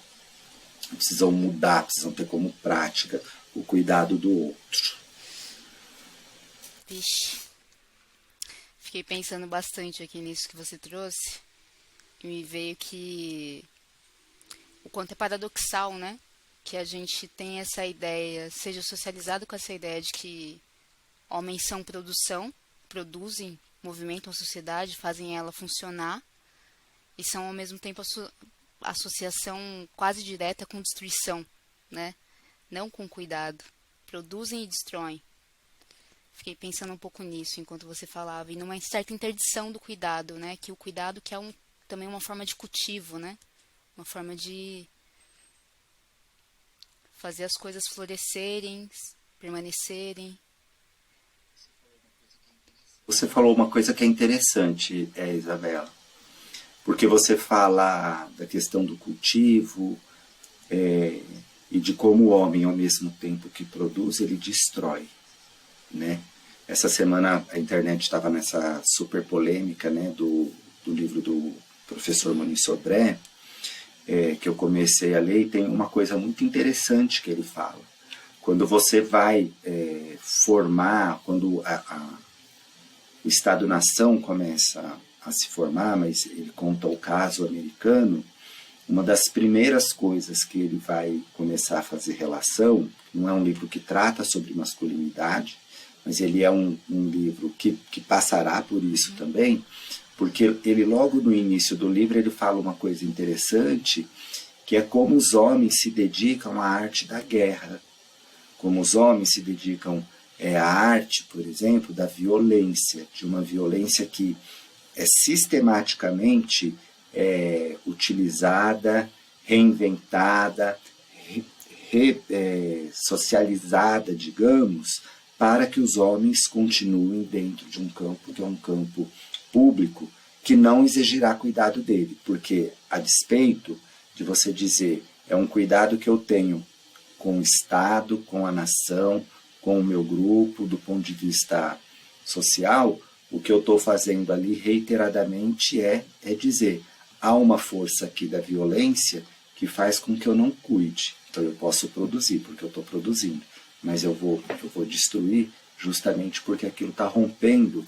precisam mudar, precisam ter como prática o cuidado do outro. Vixe, fiquei pensando bastante aqui nisso que você trouxe e me veio que o quanto é paradoxal, né? Que a gente tem essa ideia, seja socializado com essa ideia de que homens são produção, produzem, movimentam a sociedade, fazem ela funcionar e são ao mesmo tempo associação quase direta com destruição, né? Não com cuidado. Produzem e destroem. Fiquei pensando um pouco nisso enquanto você falava e numa certa interdição do cuidado, né? Que o cuidado que é também uma forma de cultivo, né? Uma forma de fazer as coisas florescerem, permanecerem. Você falou uma coisa que é interessante, Isabela, porque você fala da questão do cultivo e de como o homem, ao mesmo tempo que produz, ele destrói, né? Essa semana a internet estava nessa super polêmica, né, do livro do professor Moniz Sodré, que eu comecei a ler, e tem uma coisa muito interessante que ele fala. Quando você vai formar, quando o Estado-nação começa a se formar, mas ele conta o caso americano, uma das primeiras coisas que ele vai começar a fazer relação, não é um livro que trata sobre masculinidade, mas ele é um livro que passará por isso também, porque ele logo no início do livro ele fala uma coisa interessante, que é como os homens se dedicam à arte da guerra, como os homens se dedicam à arte, por exemplo, da violência, de uma violência que é sistematicamente utilizada, reinventada, socializada, digamos, para que os homens continuem dentro de um campo que é um campo público que não exigirá cuidado dele, porque a despeito de você dizer é um cuidado que eu tenho com o Estado, com a nação, com o meu grupo, do ponto de vista social, o que eu estou fazendo ali reiteradamente é dizer há uma força aqui da violência que faz com que eu não cuide. Então eu posso produzir porque eu estou produzindo, mas eu vou destruir justamente porque aquilo está rompendo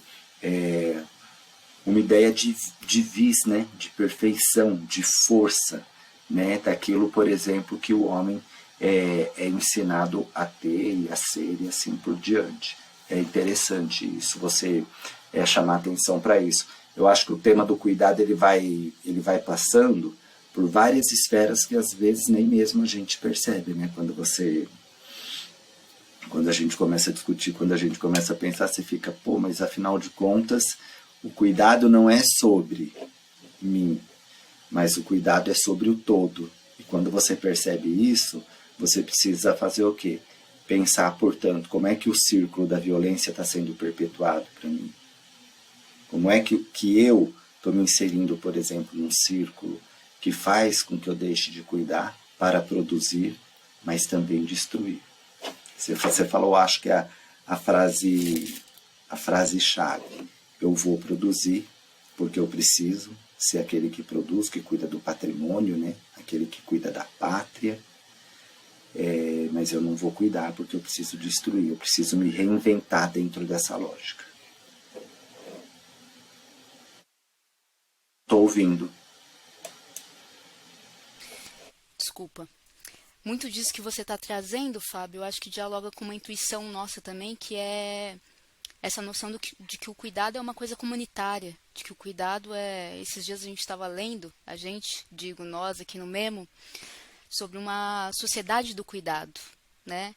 uma ideia de vis, né? De perfeição, de força, né? Daquilo, por exemplo, que o homem é ensinado a ter e a ser e assim por diante. É interessante isso, você chamar atenção para isso. Eu acho que o tema do cuidado ele vai passando por várias esferas que às vezes nem mesmo a gente percebe, né? Quando a gente começa a discutir, quando a gente começa a pensar, você fica, pô, mas afinal de contas, o cuidado não é sobre mim, mas o cuidado é sobre o todo. E quando você percebe isso, você precisa fazer o quê? Pensar, portanto, como é que o círculo da violência está sendo perpetuado para mim? Como é que eu estou me inserindo, por exemplo, num círculo que faz com que eu deixe de cuidar para produzir, mas também destruir? Você falou, acho que é a frase-chave. Eu vou produzir porque eu preciso ser aquele que produz, que cuida do patrimônio, né? Aquele que cuida da pátria, mas eu não vou cuidar porque eu preciso destruir, eu preciso me reinventar dentro dessa lógica. Estou ouvindo. Desculpa. muito disso que você está trazendo, Fábio, eu acho que dialoga com uma intuição nossa também, que é essa noção de que o cuidado é uma coisa comunitária, de que o cuidado é... Esses dias a gente estava lendo, a gente, digo nós aqui no Memo, sobre uma sociedade do cuidado, né?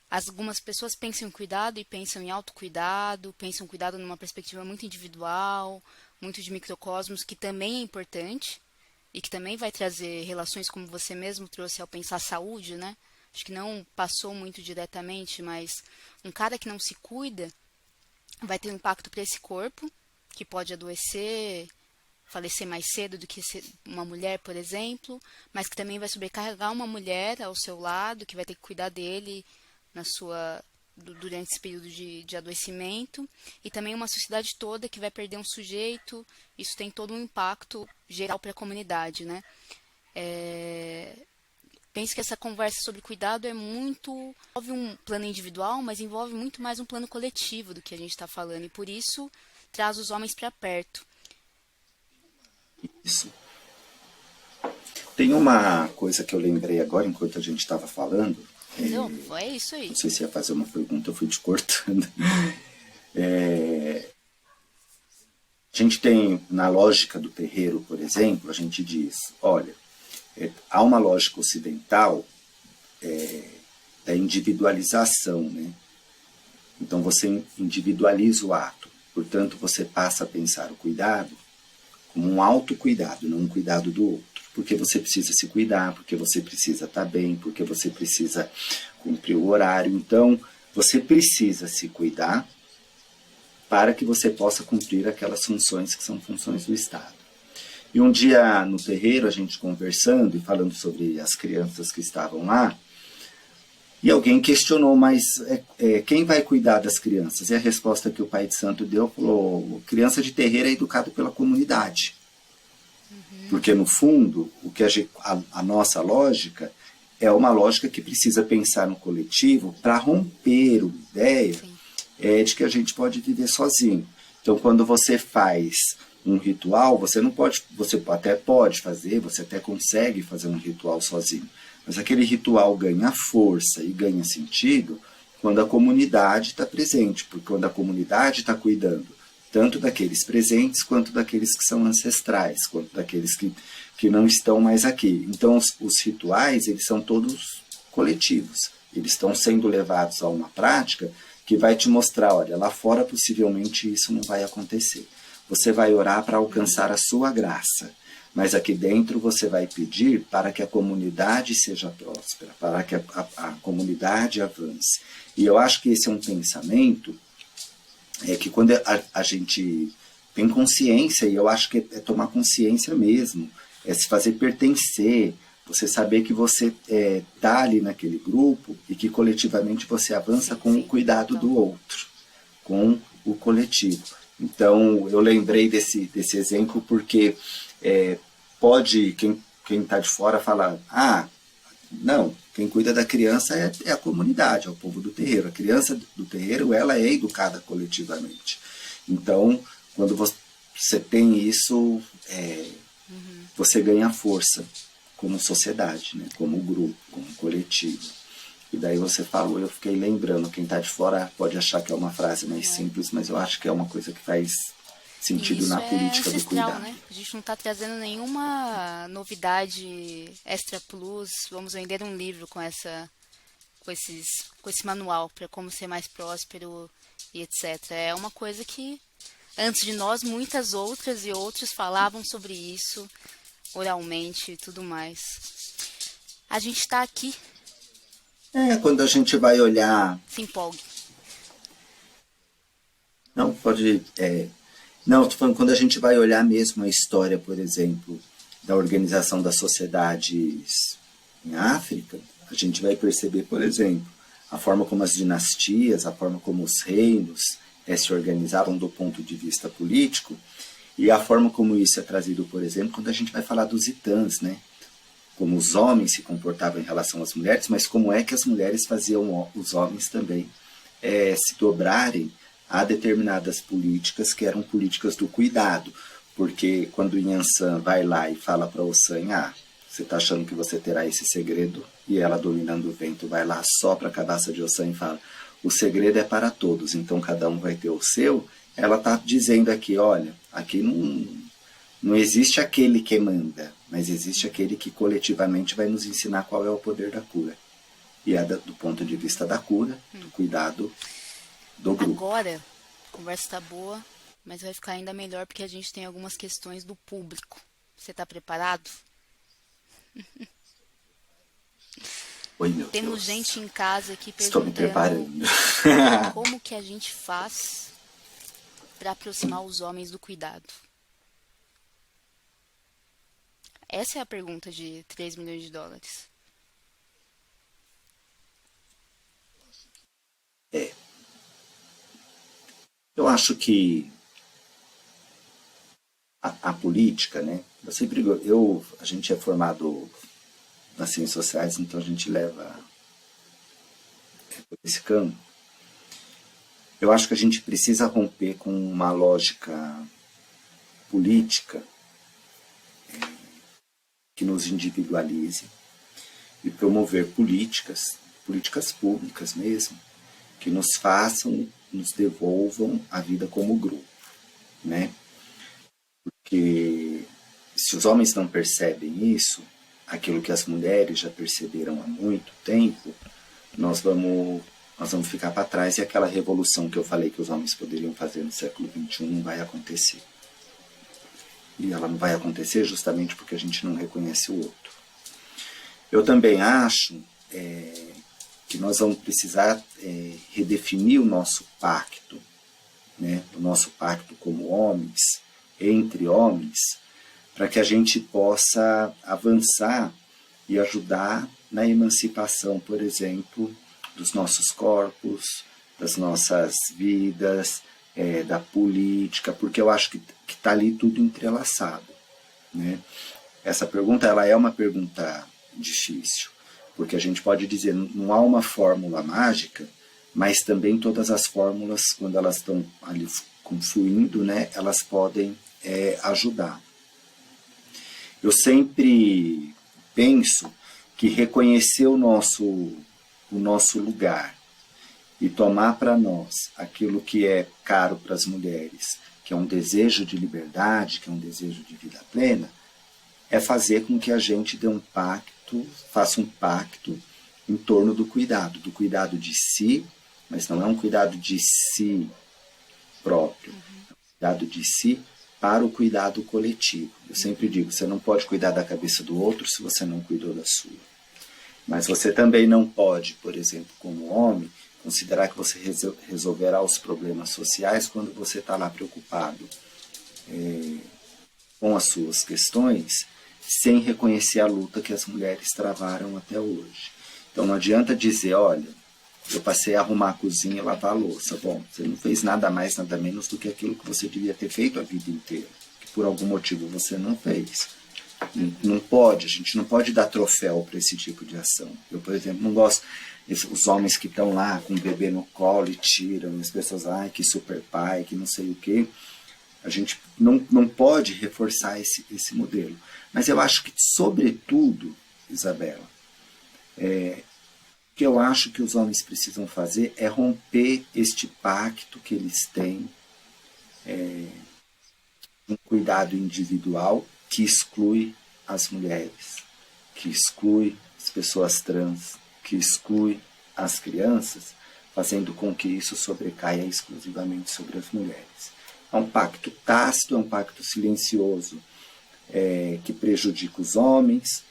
Algumas pessoas pensam em cuidado e pensam em autocuidado, pensam em cuidado numa perspectiva muito individual, muito de microcosmos, que também é importante e que também vai trazer relações como você mesmo trouxe ao pensar saúde, né? Acho que não passou muito diretamente, mas um cara que não se cuida vai ter um impacto para esse corpo, que pode adoecer, falecer mais cedo do que uma mulher, por exemplo, mas que também vai sobrecarregar uma mulher ao seu lado, que vai ter que cuidar dele durante esse período de adoecimento, e também uma sociedade toda que vai perder um sujeito. Isso tem todo um impacto geral para a comunidade, né? Penso que essa conversa sobre cuidado envolve um plano individual, mas envolve muito mais um plano coletivo do que a gente está falando, e por isso traz os homens para perto. Isso. Tem uma coisa que eu lembrei agora, enquanto a gente estava falando. Não, é isso aí. Não sei se ia fazer uma pergunta, eu fui te cortando. A gente tem, na lógica do terreiro, por exemplo, a gente diz, olha, há uma lógica ocidental da individualização, né? Então você individualiza o ato, portanto você passa a pensar o cuidado como um autocuidado, não um cuidado do outro. Porque você precisa se cuidar, porque você precisa estar bem, porque você precisa cumprir o horário. Então, você precisa se cuidar para que você possa cumprir aquelas funções que são funções do Estado. E um dia no terreiro, a gente conversando e falando sobre as crianças que estavam lá, e alguém questionou, mas quem vai cuidar das crianças? E a resposta que o pai de santo deu, falou, criança de terreiro é educado pela comunidade. Porque, no fundo, o que a nossa lógica é uma lógica que precisa pensar no coletivo para romper a ideia de que a gente pode viver sozinho. Então, quando você faz um ritual, você até pode fazer, você até consegue fazer um ritual sozinho. Mas aquele ritual ganha força e ganha sentido quando a comunidade está presente, porque quando a comunidade está cuidando tanto daqueles presentes, quanto daqueles que são ancestrais, quanto daqueles que não estão mais aqui. Então, os rituais, eles são todos coletivos. Eles estão sendo levados a uma prática que vai te mostrar, olha, lá fora possivelmente isso não vai acontecer. Você vai orar para alcançar a sua graça, mas aqui dentro você vai pedir para que a comunidade seja próspera, para que a comunidade avance. E eu acho que esse é um pensamento que quando a gente tem consciência, e eu acho que é tomar consciência mesmo, é se fazer pertencer, você saber que você está ali naquele grupo e que coletivamente você avança com o cuidado do outro, com o coletivo. Então, eu lembrei desse exemplo porque pode quem está de fora falar, não, quem cuida da criança é a comunidade, é o povo do terreiro. A criança do terreiro, ela é educada coletivamente. Então, quando você tem isso, você ganha força como sociedade, né? Como grupo, como coletivo. E daí você falou, eu fiquei lembrando, quem está de fora pode achar que é uma frase mais simples, mas eu acho que é uma coisa que faz sentido isso na política do cuidado. Né? A gente não está trazendo nenhuma novidade extra plus. Vamos vender um livro com esse manual para como ser mais próspero e etc. É uma coisa que antes de nós muitas outras e outros falavam sobre isso oralmente e tudo mais. A gente está aqui. Quando a gente vai olhar. Se empolgue. Não, pode. Não, estou falando quando a gente vai olhar mesmo a história, por exemplo, da organização das sociedades em África, a gente vai perceber, por exemplo, a forma como as dinastias, a forma como os reinos se organizavam do ponto de vista político e a forma como isso é trazido, por exemplo, quando a gente vai falar dos Itãs, né? Como os homens se comportavam em relação às mulheres, mas como é que as mulheres faziam os homens também se dobrarem a determinadas políticas que eram políticas do cuidado. Porque quando o Yansan vai lá e fala para o San, você está achando que você terá esse segredo e ela, dominando o vento, vai lá, sopra a cabaça de Ossan e fala: o segredo é para todos, então cada um vai ter o seu. Ela está dizendo aqui: olha, aqui não existe aquele que manda, mas existe aquele que coletivamente vai nos ensinar qual é o poder da cura. E é do ponto de vista da cura, do cuidado do grupo. Agora, a conversa está boa, mas vai ficar ainda melhor porque a gente tem algumas questões do público. Você está preparado? Oi, meu Temos Deus. gente em casa aqui Estou me perguntando preparando. como que a gente faz para aproximar os homens do cuidado. Essa é a pergunta de 3 milhões de dólares. Eu acho que a política, né? A gente é formado nas ciências sociais, então a gente leva por esse campo. Eu acho que a gente precisa romper com uma lógica política que nos individualize e promover políticas públicas mesmo, que nos façam, nos devolvam a vida como grupo, né? Porque se os homens não percebem isso, aquilo que as mulheres já perceberam há muito tempo, nós vamos ficar para trás, e aquela revolução que eu falei que os homens poderiam fazer no século XXI não vai acontecer. E ela não vai acontecer justamente porque a gente não reconhece o outro. Eu também acho que nós vamos precisar redefinir o nosso pacto, né? O nosso pacto como homens, entre homens, para que a gente possa avançar e ajudar na emancipação, por exemplo, dos nossos corpos, das nossas vidas, da política, porque eu acho que está ali tudo entrelaçado, né? Essa pergunta, ela é uma pergunta difícil, porque a gente pode dizer, não há uma fórmula mágica, mas também todas as fórmulas, quando elas estão ali confluindo, né, elas podem ajudar. Eu sempre penso que reconhecer o nosso lugar e tomar para nós aquilo que é caro para as mulheres, que é um desejo de liberdade, que é um desejo de vida plena, é fazer com que a gente faça um pacto em torno do cuidado de si, mas não é um cuidado de si próprio, é um cuidado de si para o cuidado coletivo. Eu sempre digo, você não pode cuidar da cabeça do outro se você não cuidou da sua. Mas você também não pode, por exemplo, como homem, considerar que você resolverá os problemas sociais quando você está lá preocupado com as suas questões, sem reconhecer a luta que as mulheres travaram até hoje. Então não adianta dizer, olha, eu passei a arrumar a cozinha e lavar a louça. Bom, você não fez nada mais, nada menos do que aquilo que você devia ter feito a vida inteira, que por algum motivo você não fez. Não pode, a gente não pode dar troféu para esse tipo de ação. Eu, por exemplo, não gosto os homens que estão lá com o bebê no colo e tiram, e as pessoas, ai, que super pai, que não sei o quê. A gente não pode reforçar esse modelo. Mas eu acho que, sobretudo, Isabela, o que eu acho que os homens precisam fazer é romper este pacto que eles têm, um cuidado individual que exclui as mulheres, que exclui as pessoas trans, que exclui as crianças, fazendo com que isso sobrecaia exclusivamente sobre as mulheres. É um pacto tácito, é um pacto silencioso, que prejudica os homens,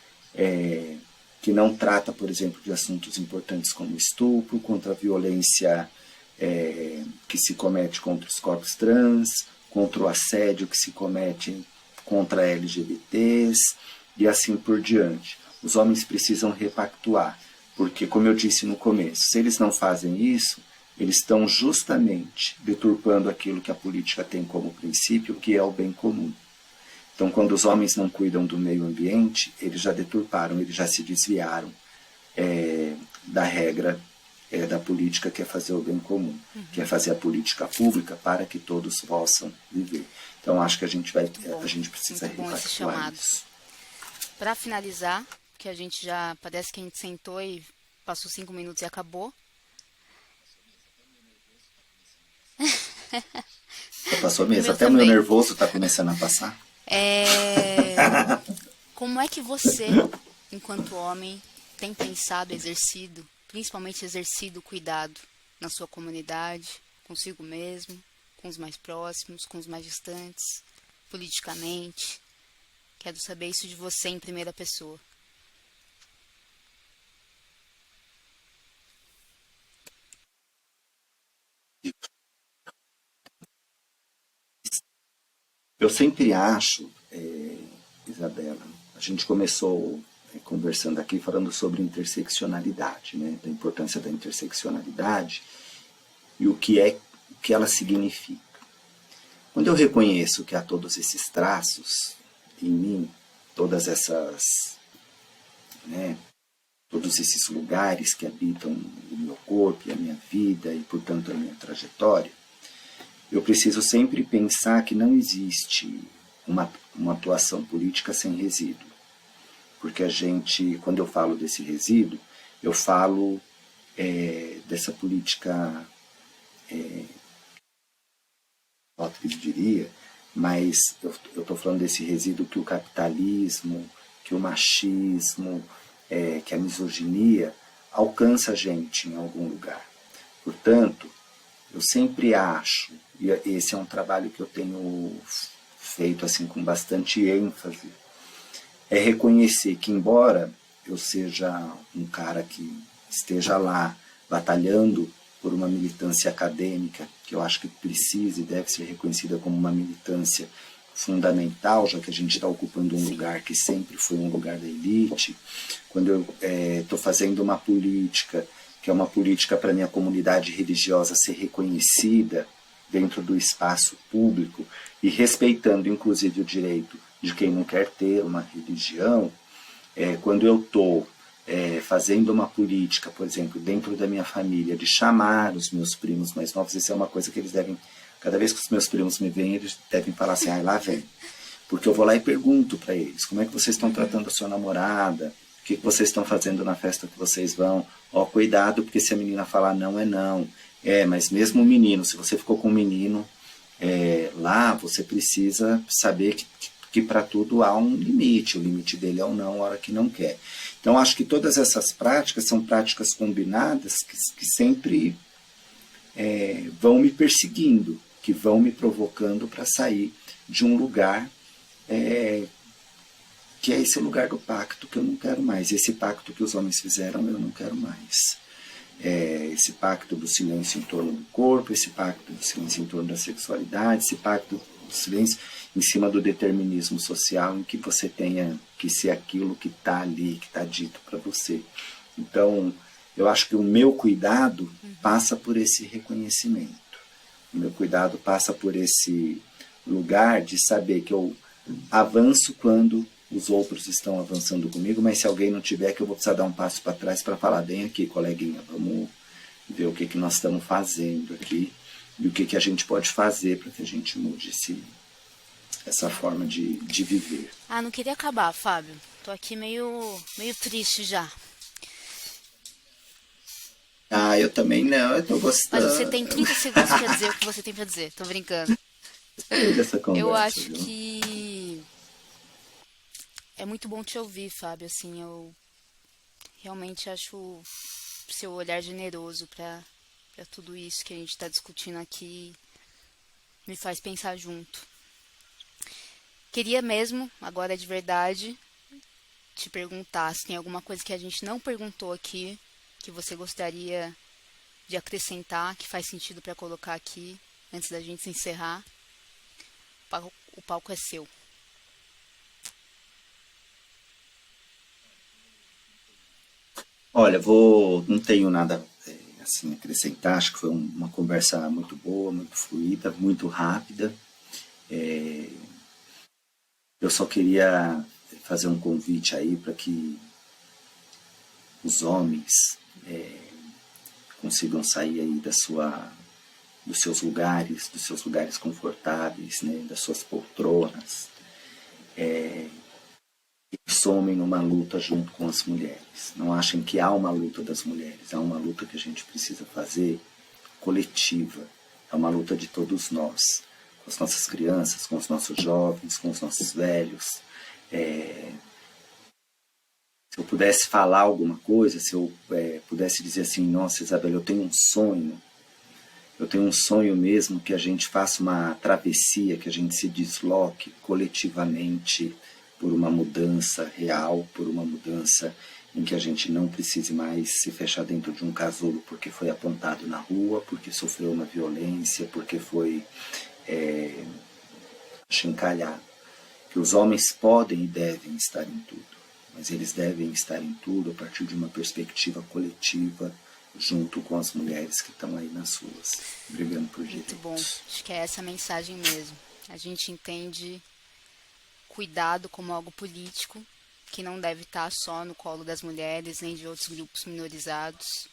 que não trata, por exemplo, de assuntos importantes como estupro, contra a violência que se comete contra os corpos trans, contra o assédio que se comete contra LGBTs e assim por diante. Os homens precisam repactuar, porque, como eu disse no começo, se eles não fazem isso, eles estão justamente deturpando aquilo que a política tem como princípio, que é o bem comum. Então, quando os homens não cuidam do meio ambiente, eles já deturparam, eles já se desviaram da regra da política, que é fazer o bem comum, que é fazer a política pública para que todos possam viver. Então, acho que a gente precisa repactuar isso. Para finalizar, que a gente já... Parece que a gente sentou e passou 5 minutos e acabou. Já passou O mesmo, meu até o meu também. nervoso está começando a passar. É... Como é que você, enquanto homem, tem pensado, exercido, principalmente exercido cuidado na sua comunidade, consigo mesmo, com os mais próximos, com os mais distantes, politicamente? Quero saber isso de você em primeira pessoa. Eu sempre acho, Isabela, a gente começou conversando aqui falando sobre interseccionalidade, né, da importância da interseccionalidade e o que ela significa. Quando eu reconheço que há todos esses traços em mim, todas essas, né, todos esses lugares que habitam o meu corpo e a minha vida e, portanto, a minha trajetória, eu preciso sempre pensar que não existe uma atuação política sem resíduo. Porque a gente, quando eu falo desse resíduo, eu falo dessa política, eu diria, mas eu estou falando desse resíduo que o capitalismo, que o machismo, que a misoginia alcança a gente em algum lugar. Portanto, eu sempre acho, e esse é um trabalho que eu tenho feito assim com bastante ênfase, é reconhecer que, embora eu seja um cara que esteja lá batalhando por uma militância acadêmica, que eu acho que precisa e deve ser reconhecida como uma militância fundamental, já que a gente está ocupando um lugar que sempre foi um lugar da elite, quando eu estou fazendo uma política, que é uma política para a minha comunidade religiosa ser reconhecida dentro do espaço público e respeitando inclusive o direito de quem não quer ter uma religião, quando eu estou fazendo uma política, por exemplo, dentro da minha família, de chamar os meus primos mais novos, isso é uma coisa que eles devem, cada vez que os meus primos me veem, eles devem falar assim, lá vem. Porque eu vou lá e pergunto para eles, como é que vocês estão tratando a sua namorada? O que vocês estão fazendo na festa que vocês vão? Cuidado, porque se a menina falar não, é não. Mas mesmo o menino, se você ficou com um menino, lá você precisa saber que para tudo há um limite. O limite dele é o não, a hora que não quer. Então, acho que todas essas práticas são práticas combinadas que sempre vão me perseguindo, que vão me provocando para sair de um lugar que é esse lugar do pacto que eu não quero mais. Esse pacto que os homens fizeram, eu não quero mais. Esse pacto do silêncio em torno do corpo, esse pacto do silêncio em torno da sexualidade, esse pacto do silêncio em cima do determinismo social, em que você tenha que ser aquilo que está ali, que está dito para você. Então, eu acho que o meu cuidado passa por esse reconhecimento. O meu cuidado passa por esse lugar de saber que eu avanço quando os outros estão avançando comigo, mas se alguém não tiver, que eu vou precisar dar um passo para trás para falar, bem aqui, coleguinha, vamos ver o que nós estamos fazendo aqui e o que a gente pode fazer para que a gente mude essa forma de viver. Não queria acabar, Fábio. Tô aqui meio triste já. Eu também não, eu tô gostando. Mas você tem 30 segundos para dizer o que você tem para dizer. Tô brincando. Dessa conversa, eu acho viu? que é muito bom te ouvir, Fábio. Assim, eu realmente acho seu olhar generoso para tudo isso que a gente está discutindo aqui. Me faz pensar junto. Queria mesmo, agora de verdade, te perguntar se tem alguma coisa que a gente não perguntou aqui, que você gostaria de acrescentar, que faz sentido para colocar aqui, antes da gente se encerrar. O palco é seu. Olha, não tenho nada assim a acrescentar, acho que foi uma conversa muito boa, muito fluida, muito rápida. Eu só queria fazer um convite aí para que os homens consigam sair aí dos seus lugares confortáveis, né, das suas poltronas, somem numa luta junto com as mulheres. Não achem que há uma luta das mulheres, há uma luta que a gente precisa fazer coletiva. É uma luta de todos nós, com as nossas crianças, com os nossos jovens, com os nossos velhos. Se eu pudesse falar alguma coisa, se eu pudesse dizer assim, nossa, Isabela, eu tenho um sonho mesmo que a gente faça uma travessia, que a gente se desloque coletivamente por uma mudança real, por uma mudança em que a gente não precise mais se fechar dentro de um casulo porque foi apontado na rua, porque sofreu uma violência, porque foi achincalhado. Que os homens podem e devem estar em tudo, mas eles devem estar em tudo a partir de uma perspectiva coletiva, junto com as mulheres que estão aí nas ruas, brigando por direitos. Muito bom. Acho que é essa a mensagem mesmo. A gente entende cuidado como algo político, que não deve estar só no colo das mulheres, nem de outros grupos minorizados.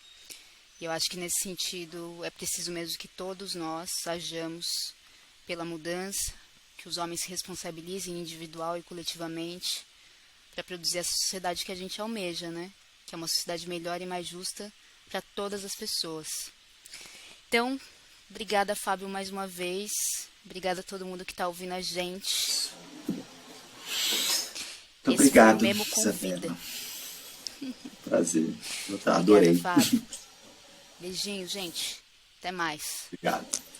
E eu acho que nesse sentido é preciso mesmo que todos nós hajamos pela mudança, que os homens se responsabilizem individual e coletivamente para produzir essa sociedade que a gente almeja, né? Que é uma sociedade melhor e mais justa para todas as pessoas. Então, obrigada, Fábio, mais uma vez. Obrigada a todo mundo que está ouvindo a gente. Muito obrigado, foi o Memo Convida. Isabela. Prazer. Eu adorei. Obrigada, Fábio. Beijinho, gente. Até mais. Obrigado.